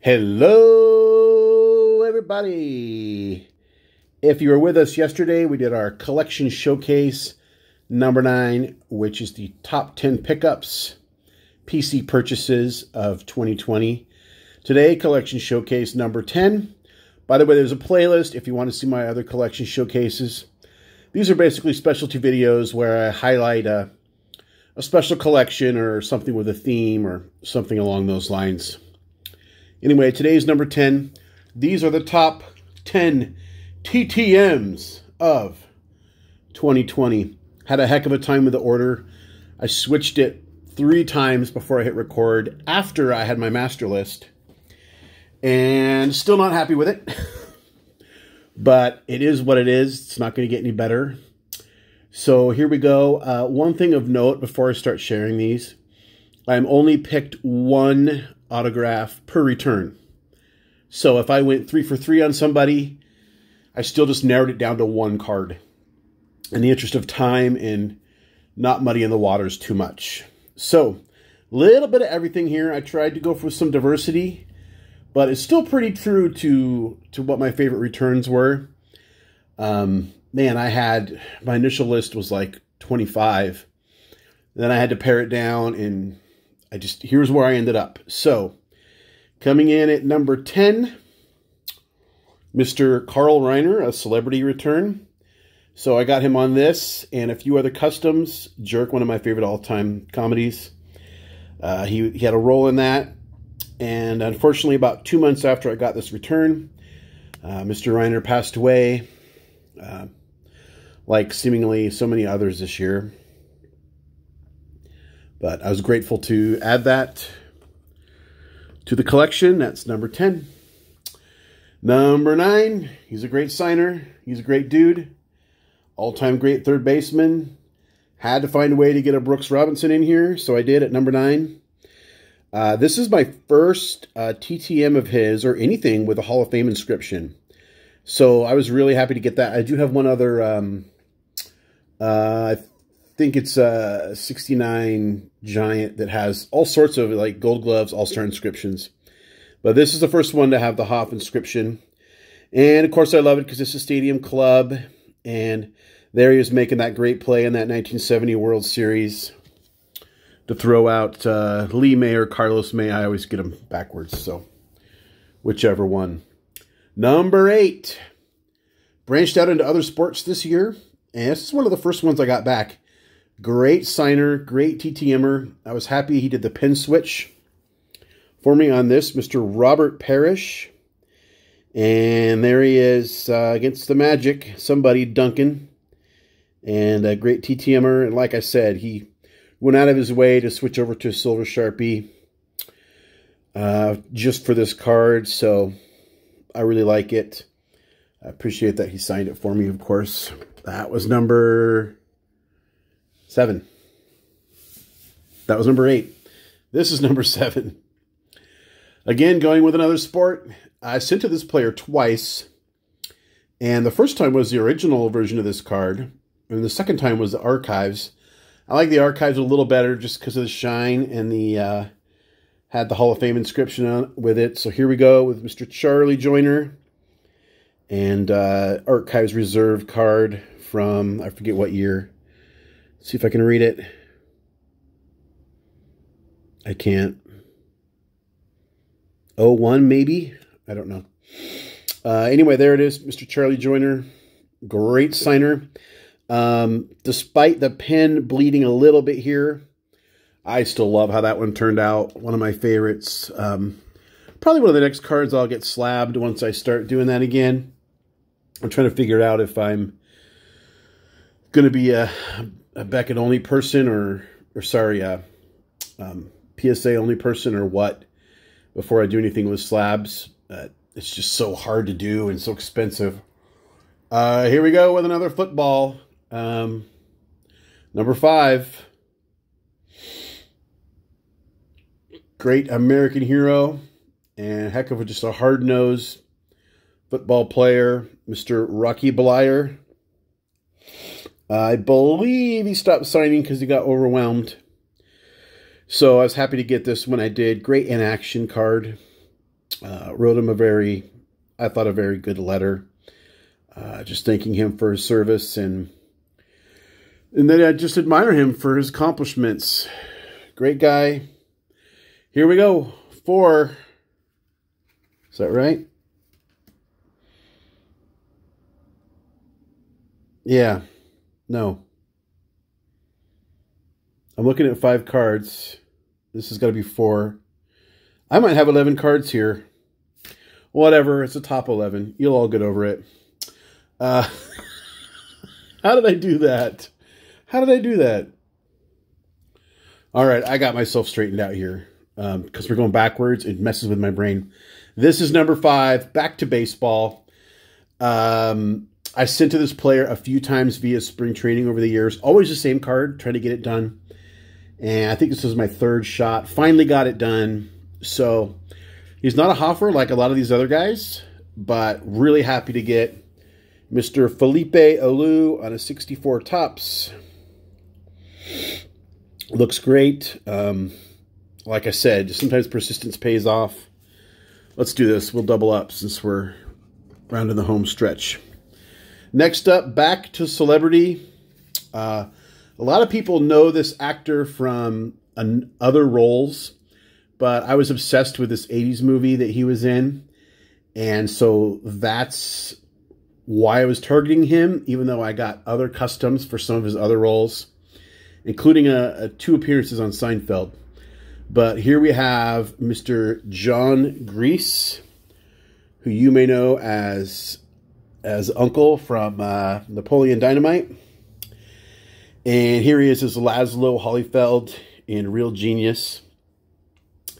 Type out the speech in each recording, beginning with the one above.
Hello, everybody. If you were with us yesterday, we did our collection showcase number 9, which is the top 10 pickups, PC purchases of 2020. Today, collection showcase number 10. By the way, there's a playlist if you want to see my other collection showcases. These are basically specialty videos where I highlight a special collection or something with a theme or something along those lines. Anyway, today's number 10. These are the top 10 TTMs of 2020. Had a heck of a time with the order. I switched it 3 times before I hit record after I had my master list. And still not happy with it. But it is what it is. It's not going to get any better. So here we go. One thing of note before I start sharing these. I'm only picked one autograph per return. So if I went 3 for 3 on somebody, I still just narrowed it down to one card in the interest of time and not muddying the waters too much. So a little bit of everything here. I tried to go for some diversity, but it's still pretty true to what my favorite returns were. Man, I had, my initial list was like 25. Then I had to pare it down, and here's where I ended up. So, coming in at number 10, Mr. Carl Reiner, a celebrity return. So I got him on this and a few other customs. Jerk, one of my favorite all-time comedies. He had a role in that. And unfortunately, about 2 months after I got this return, Mr. Reiner passed away, like seemingly so many others this year. But I was grateful to add that to the collection. That's number 10. Number 9, he's a great signer. He's a great dude. All-time great third baseman. Had to find a way to get a Brooks Robinson in here, so I did at number 9. This is my first TTM of his, or anything with a Hall of Fame inscription. So I was really happy to get that. I do have one other, I think it's a 69 Giant that has all sorts of like Gold Gloves, All-Star inscriptions. But this is the first one to have the Hoff inscription. And of course I love it because it's a Stadium Club. And there he is making that great play in that 1970 World Series to throw out Lee May or Carlos May. I always get them backwards, so whichever one. Number 8. Branched out into other sports this year. And this is one of the first ones I got back. Great signer, great TTMer. I was happy he did the pin switch for me on this, Mr. Robert Parrish. And there he is against the Magic, somebody, Duncan. And a great TTMer. And like I said, he went out of his way to switch over to a Silver Sharpie just for this card. So I really like it. I appreciate that he signed it for me, of course. That was number 7. That was number 8. This is number 7. Again, going with another sport. I sent to this player twice. And the first time was the original version of this card. And the second time was the Archives. I like the Archives a little better just because of the shine. And the had the Hall of Fame inscription on with it. So here we go with Mr. Charlie Joyner. And Archives Reserve card from, I forget what year. Let's see if I can read it. I can't. 01 maybe? I don't know. Anyway, there it is. Mr. Charlie Joyner. Great signer. Despite the pen bleeding a little bit here, I still love how that one turned out. One of my favorites. Probably one of the next cards I'll get slabbed once I start doing that again. I'm trying to figure out if I'm going to be a Beckett only person or sorry, PSA only person or what before I do anything with slabs. It's just so hard to do and so expensive. Here we go with another football. Number 5. Great American hero and heck of just a hard-nosed football player, Mr. Rocky Bleier. I believe he stopped signing because he got overwhelmed. So I was happy to get this when I did. Great in-action card. Wrote him I thought, a very good letter. Just thanking him for his service, and then I just admire him for his accomplishments. Great guy. Here we go. 4. Is that right? Yeah. No. I'm looking at 5 cards. This has got to be 4. I might have 11 cards here. Whatever. It's a top 11. You'll all get over it. How did I do that? How did I do that? All right. I got myself straightened out here. Because we're going backwards. It messes with my brain. This is number 5. Back to baseball. I sent to this player a few times via spring training over the years. Always the same card. Trying to get it done. And I think this was my 3rd shot. Finally got it done. So he's not a Hoffer like a lot of these other guys. But really happy to get Mr. Felipe Alou on a 64 Topps. Looks great. Like I said, sometimes persistence pays off. Let's do this. We'll double up since we're rounding the home stretch. Next up, back to celebrity. A lot of people know this actor from other roles, but I was obsessed with this 80s movie that he was in. And so that's why I was targeting him, even though I got other customs for some of his other roles, including 2 appearances on Seinfeld. But here we have Mr. John Grease, who you may know as Uncle from Napoleon Dynamite. And here he is as Laszlo Holyfeld in Real Genius.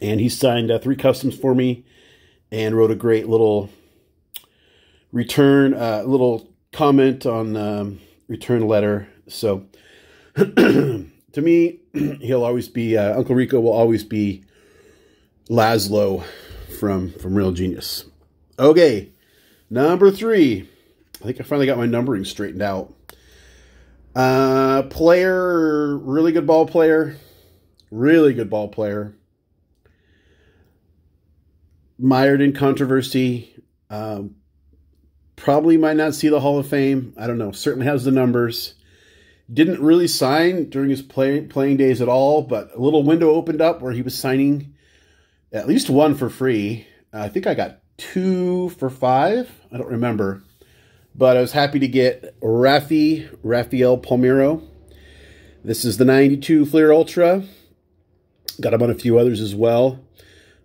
And he signed 3 customs for me and wrote a great little little comment on return letter. So to me, he'll always be, Uncle Rico will always be Laszlo from Real Genius. Okay, number 3. I think I finally got my numbering straightened out. Player, really good ball player. Really good ball player. Mired in controversy. Probably might not see the Hall of Fame. I don't know. Certainly has the numbers. Didn't really sign during his playing days at all, but a little window opened up where he was signing at least 1 for free. I think I got 2 for 5. I don't remember. But I was happy to get Rafael Palmeiro. This is the 92 Fleer Ultra. Got him on a few others as well.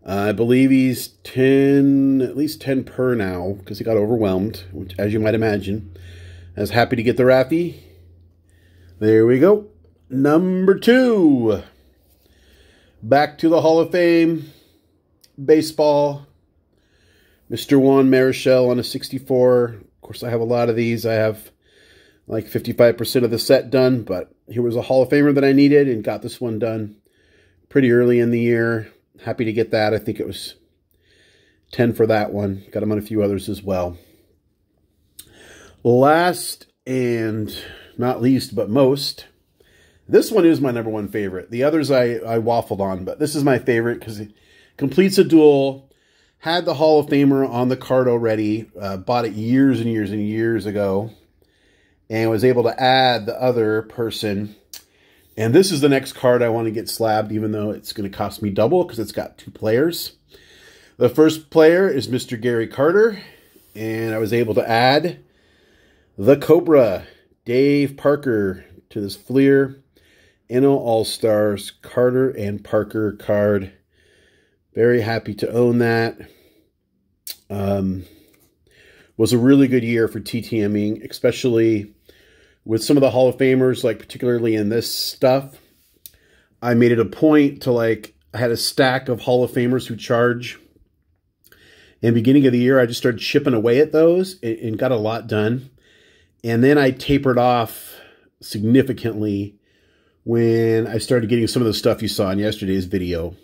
I believe he's at least 10 per now, because he got overwhelmed, which, as you might imagine. I was happy to get the Rafi. There we go. Number 2. Back to the Hall of Fame. Baseball. Mr. Juan Marichal on a 64. Of course, I have a lot of these. I have like 55% of the set done, but here was a Hall of Famer that I needed and got this one done pretty early in the year. Happy to get that. I think it was 10 for that one. Got them on a few others as well. Last and not least, but most, this one is my number 1 favorite. The others I waffled on, but this is my favorite because it completes a duel. Had the Hall of Famer on the card already. Bought it years and years and years ago. And was able to add the other person. And this is the next card I want to get slabbed, even though it's going to cost me double because it's got 2 players. The first player is Mr. Gary Carter. And I was able to add the Cobra, Dave Parker, to this Fleer NL All-Stars Carter and Parker card. Very happy to own that. Was a really good year for TTMing, especially with some of the Hall of Famers, like particularly in this stuff. I made it a point to I had a stack of Hall of Famers who charge. And beginning of the year, I just started chipping away at those and got a lot done. And then I tapered off significantly when I started getting some of the stuff you saw in yesterday's video.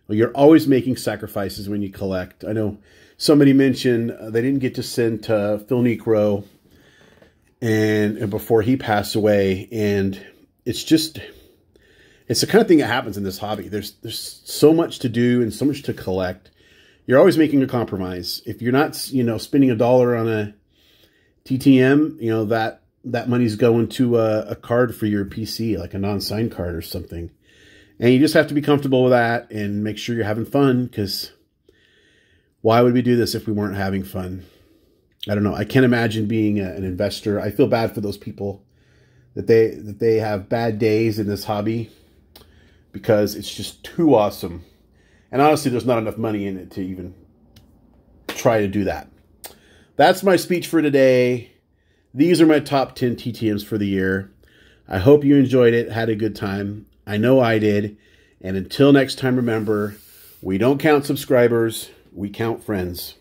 Well, you're always making sacrifices when you collect. I know somebody mentioned they didn't get to send to Phil Necro and before he passed away. And it's the kind of thing that happens in this hobby. There's so much to do and so much to collect. you're always making a compromise. If you're not, you know, spending $1 on a TTM, you know, that money's going to a card for your PC, like a non-signed card or something. And you just have to be comfortable with that and make sure you're having fun, because why would we do this if we weren't having fun? I don't know. I can't imagine being an investor. I feel bad for those people that they have bad days in this hobby, because it's just too awesome. And honestly, there's not enough money in it to even try to do that. That's my speech for today. These are my top 10 TTMs for the year. I hope you enjoyed it, had a good time. I know I did. And until next time, remember, we don't count subscribers, we count friends.